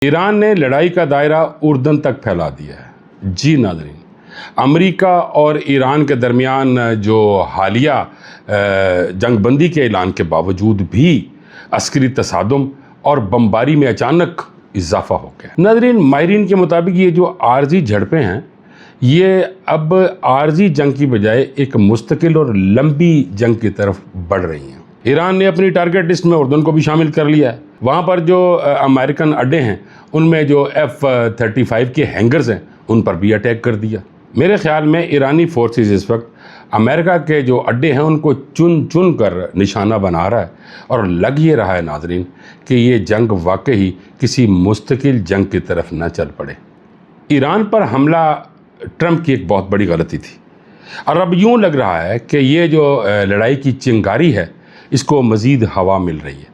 Iran ने लड़ाई का दायरा उर्दन तक फैला दिया है। जी नाज़रीन, अमेरिका और ईरान के दरमियान जो हालिया जंगबंदी के ऐलान के बावजूद भी अस्करी तसादुम और बमबारी में अचानक इजाफा हो गया। नाज़रीन, माहिरीन के मुताबिक ये जो आर्जी झड़पें हैं ये अब आर्जी जंग की बजाय एक मुस्तकिल और लंबी जंग की तरफ बढ़ रही हैं। ईरान ने अपनी टारगेट लिस्ट में उर्दन को भी शामिल कर लिया है। वहाँ पर जो अमेरिकन अड्डे हैं उनमें जो F-35 के हैंगर्स हैं उन पर भी अटैक कर दिया। मेरे ख्याल में ईरानी फोर्सेस इस वक्त अमेरिका के जो अड्डे हैं उनको चुन चुन कर निशाना बना रहा है और लग ये रहा है नाजरीन कि ये जंग वाकई किसी मुस्तकिल जंग की न न चल पड़े। ईरान पर हमला ट्रंप की एक बहुत बड़ी गलती थी और अब यूँ लग रहा है कि ये जो लड़ाई की चिंगारी है इसको मज़ीद हवा मिल रही है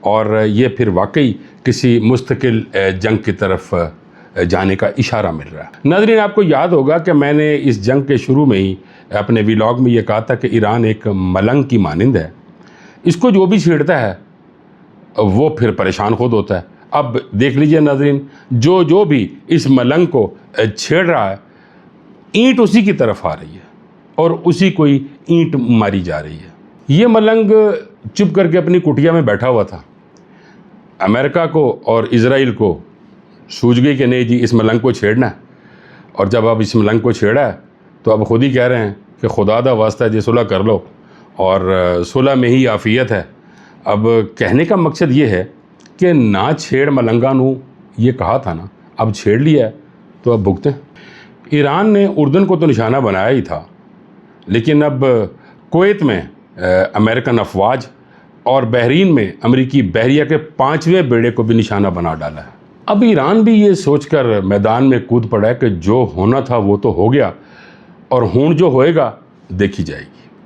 और ये फिर वाकई किसी मुस्तकिल जंग की तरफ जाने का इशारा मिल रहा है। नाज़रीन, आपको याद होगा कि मैंने इस जंग के शुरू में ही अपने व्लॉग में ये कहा था कि ईरान एक मलंग की मानिंद है, इसको जो भी छेड़ता है वो फिर परेशान खुद होता है। अब देख लीजिए नाज़रीन, जो भी इस मलंग को छेड़ रहा है ईंट उसी की तरफ आ रही है और उसी को ही ईंट मारी जा रही है। ये मलंग चुप करके अपनी कुटिया में बैठा हुआ था। अमेरिका को और इज़राइल को सूझ गई कि नहीं जी इस मलंग को छेड़ना है, और जब अब इस मलंग को छेड़ा है तो अब खुद ही कह रहे हैं कि खुदा दा वास्ता जी सुलह कर लो और सुलह में ही आफियत है। अब कहने का मकसद ये है कि ना छेड़ मलंगा नू, ये कहा था ना, अब छेड़ लिया है तो अब भुगतें। ईरान ने उर्दन को तो निशाना बनाया ही था, लेकिन अब कुवैत में अमेरिकन अफवाज और बहरीन में अमरीकी बहरिया के 5वें बेड़े को भी निशाना बना डाला है। अब ईरान भी ये सोचकर मैदान में कूद पड़ा है कि जो होना था वो तो हो गया और होड़ जो होएगा देखी जाएगी।